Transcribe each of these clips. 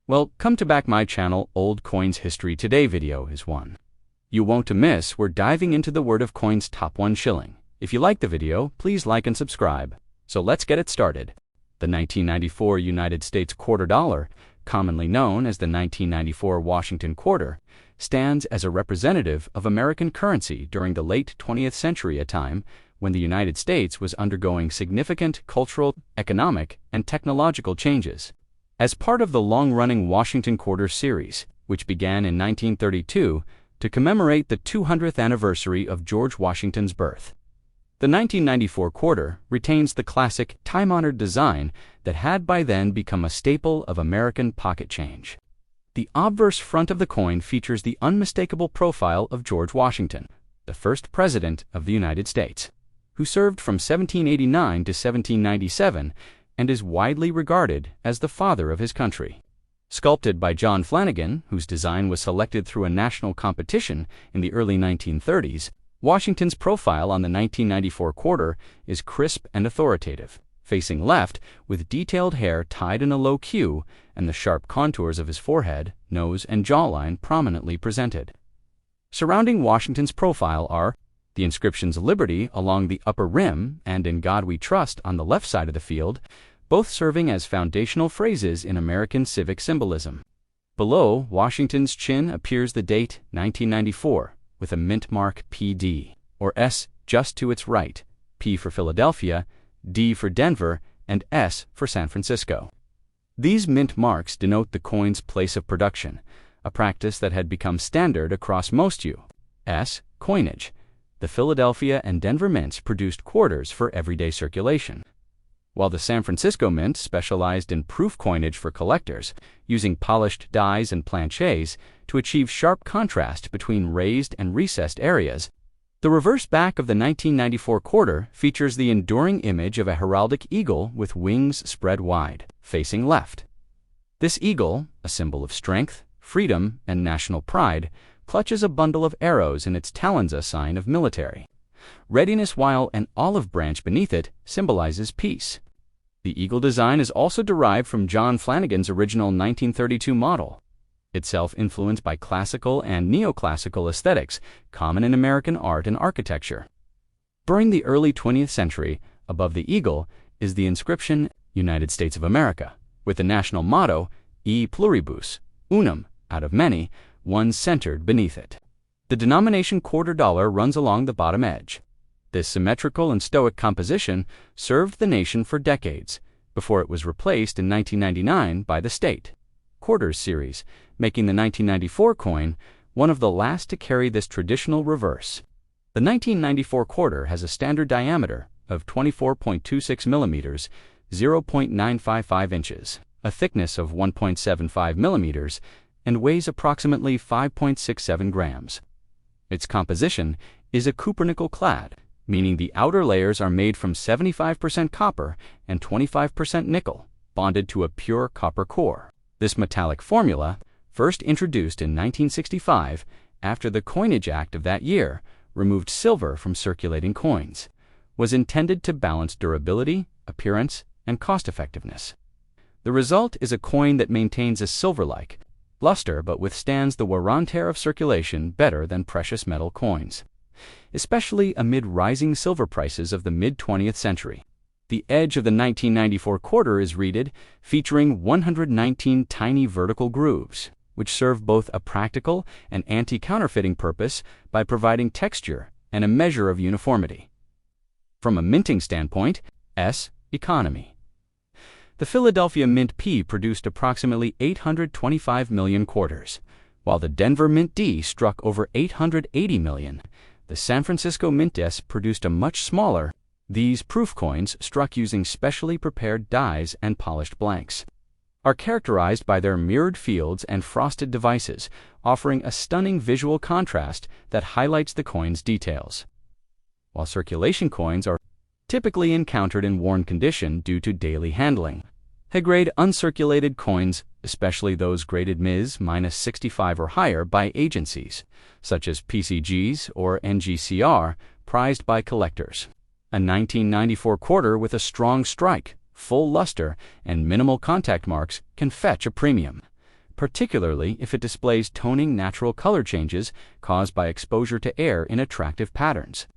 Well, come to back my channel, Old Coins History Today video is one you won't miss. We're diving into the world of coins top 1 shilling. If you like the video, please like and subscribe. So let's get it started. The 1994 United States quarter dollar, commonly known as the 1994 Washington quarter, stands as a representative of American currency during the late 20th century, a time when the United States was undergoing significant cultural, economic, and technological changes. As part of the long-running Washington Quarter series, which began in 1932 to commemorate the 200th anniversary of George Washington's birth, the 1994 quarter retains the classic, time-honored design that had by then become a staple of American pocket change. The obverse front of the coin features the unmistakable profile of George Washington, the first president of the United States, who served from 1789 to 1797 and is widely regarded as the father of his country. Sculpted by John Flanagan, whose design was selected through a national competition in the early 1930s, Washington's profile on the 1994 quarter is crisp and authoritative, facing left with detailed hair tied in a low queue and the sharp contours of his forehead, nose, and jawline prominently presented. Surrounding Washington's profile are the inscriptions Liberty along the upper rim and In God We Trust on the left side of the field, both serving as foundational phrases in American civic symbolism. Below Washington's chin appears the date 1994 with a mint mark PD, or S just to its right, P for Philadelphia, D for Denver, and S for San Francisco. These mint marks denote the coin's place of production, a practice that had become standard across most U.S. coinage. The Philadelphia and Denver mints produced quarters for everyday circulation, while the San Francisco Mint specialized in proof coinage for collectors, using polished dies and planchets to achieve sharp contrast between raised and recessed areas. The reverse back of the 1994 quarter features the enduring image of a heraldic eagle with wings spread wide, facing left. This eagle, a symbol of strength, freedom, and national pride, clutches a bundle of arrows in its talons, a sign of military readiness, while an olive branch beneath it symbolizes peace. The eagle design is also derived from John Flanagan's original 1932 model, itself influenced by classical and neoclassical aesthetics common in American art and architecture. During the early 20th century, above the eagle is the inscription United States of America, with the national motto E pluribus, unum, out of many, one centered beneath it. The denomination quarter dollar runs along the bottom edge. This symmetrical and stoic composition served the nation for decades, before it was replaced in 1999 by the state quarters series, making the 1994 coin one of the last to carry this traditional reverse. The 1994 quarter has a standard diameter of 24.26 millimeters, 0.955 inches, a thickness of 1.75 millimeters, and weighs approximately 5.67 grams. Its composition is a cupronickel clad, meaning the outer layers are made from 75% copper and 25% nickel, bonded to a pure copper core. This metallic formula, first introduced in 1965 after the Coinage Act of that year removed silver from circulating coins, was intended to balance durability, appearance, and cost-effectiveness. The result is a coin that maintains a silver-like luster but withstands the wear and tear of circulation better than precious metal coins, especially amid rising silver prices of the mid-20th century. The edge of the 1994 quarter is reeded, featuring 119 tiny vertical grooves, which serve both a practical and anti-counterfeiting purpose by providing texture and a measure of uniformity. From a minting standpoint, S. Economy. The Philadelphia Mint P produced approximately 825 million quarters, while the Denver Mint D struck over 880 million. The San Francisco Mint S produced a much smaller. These proof coins, struck using specially prepared dies and polished blanks, are characterized by their mirrored fields and frosted devices, offering a stunning visual contrast that highlights the coin's details. While circulation coins are typically encountered in worn condition due to daily handling, high-grade uncirculated coins, especially those graded Ms-65 or higher by agencies, such as PCGs or NGCR, prized by collectors. A 1994 quarter with a strong strike, full luster, and minimal contact marks can fetch a premium. particularly if it displays toning natural color changes caused by exposure to air in attractive patterns.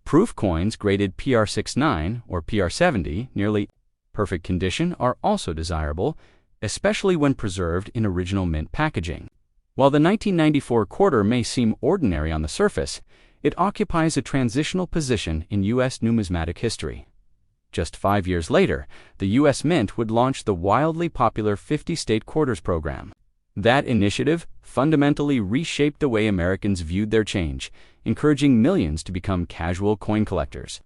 Proof coins graded PR69 or PR70, nearly perfect condition, are also desirable, especially when preserved in original mint packaging. While the 1994 quarter may seem ordinary on the surface, it occupies a transitional position in U.S. numismatic history. Just 5 years later, the U.S. Mint would launch the wildly popular 50-state quarters program. That initiative fundamentally reshaped the way Americans viewed their change, encouraging millions to become casual coin collectors.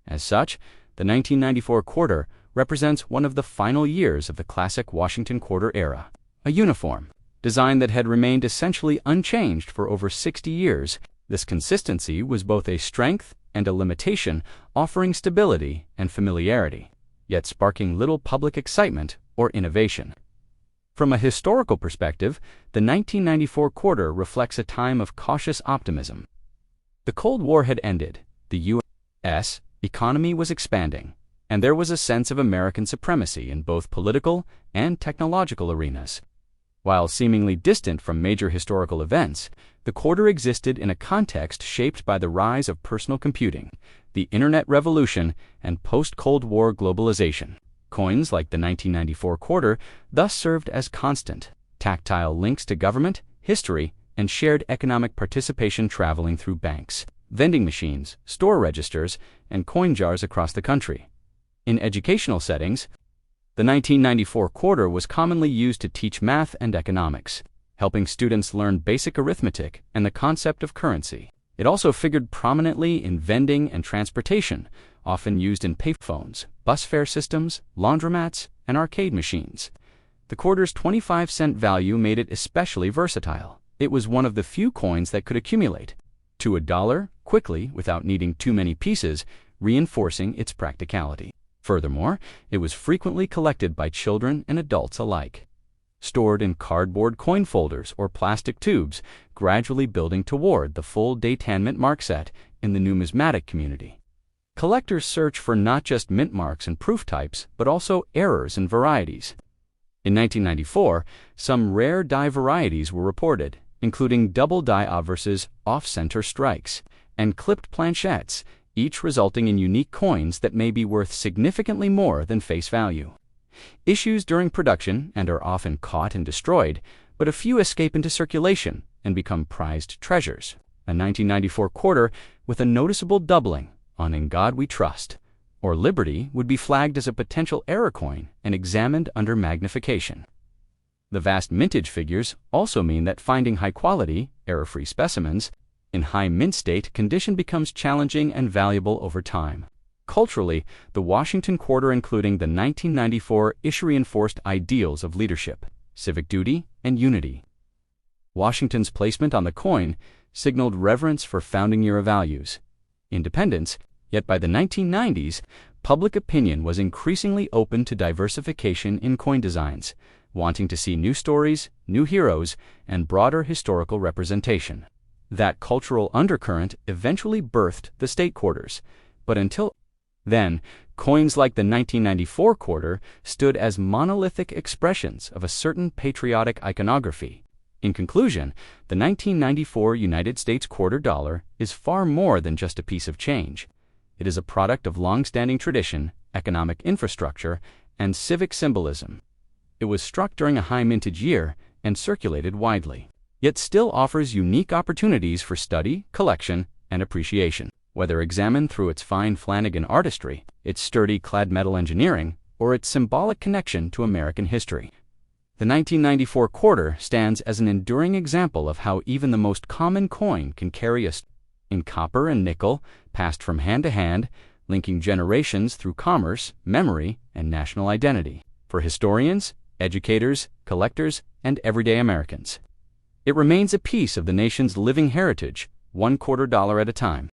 As such, the 1994 quarter represents one of the final years of the classic Washington quarter era. A uniform design that had remained essentially unchanged for over 60 years, this consistency was both a strength and a limitation, offering stability and familiarity, yet sparking little public excitement or innovation. From a historical perspective, the 1994 quarter reflects a time of cautious optimism. The Cold War had ended, the U.S. economy was expanding, and there was a sense of American supremacy in both political and technological arenas. While seemingly distant from major historical events, the quarter existed in a context shaped by the rise of personal computing, the Internet revolution, and post-Cold War globalization. Coins like the 1994 quarter thus served as constant, tactile links to government, history, and shared economic participation traveling through banks, vending machines, store registers, and coin jars across the country. In educational settings, the 1994 quarter was commonly used to teach math and economics, helping students learn basic arithmetic and the concept of currency. It also figured prominently in vending and transportation, often used in payphones, bus fare systems, laundromats, and arcade machines. The quarter's 25-cent value made it especially versatile. It was one of the few coins that could accumulate to $1 quickly without needing too many pieces, reinforcing its practicality. Furthermore, it was frequently collected by children and adults alike, stored in cardboard coin folders or plastic tubes, gradually building toward the full Dayton mint mark set in the numismatic community. Collectors search for not just mint marks and proof types, but also errors and varieties. In 1994, some rare die varieties were reported, including double die obverses, off-center strikes, and clipped planchettes, each resulting in unique coins that may be worth significantly more than face value. Issues during production and are often caught and destroyed, but a few escape into circulation and become prized treasures. A 1994 quarter with a noticeable doubling on "In God We Trust" or "Liberty" would be flagged as a potential error coin and examined under magnification. The vast mintage figures also mean that finding high-quality, error-free specimens in high mint state condition becomes challenging and valuable over time. Culturally, the Washington quarter, including the 1994 issue, reinforced ideals of leadership, civic duty, and unity. Washington's placement on the coin signaled reverence for founding-era values, independence, yet by the 1990s, public opinion was increasingly open to diversification in coin designs, wanting to see new stories, new heroes, and broader historical representation. That cultural undercurrent eventually birthed the state quarters, but until then, coins like the 1994 quarter stood as monolithic expressions of a certain patriotic iconography. In conclusion, the 1994 United States quarter dollar is far more than just a piece of change. It is a product of long-standing tradition, economic infrastructure, and civic symbolism. It was struck during a high mintage year and circulated widely, yet still offers unique opportunities for study, collection, and appreciation. Whether examined through its fine Flanagan artistry, its sturdy clad metal engineering, or its symbolic connection to American history, the 1994 quarter stands as an enduring example of how even the most common coin can carry a in copper and nickel, passed from hand to hand, linking generations through commerce, memory, and national identity. For historians, educators, collectors, and everyday Americans, it remains a piece of the nation's living heritage, $1/4 at a time.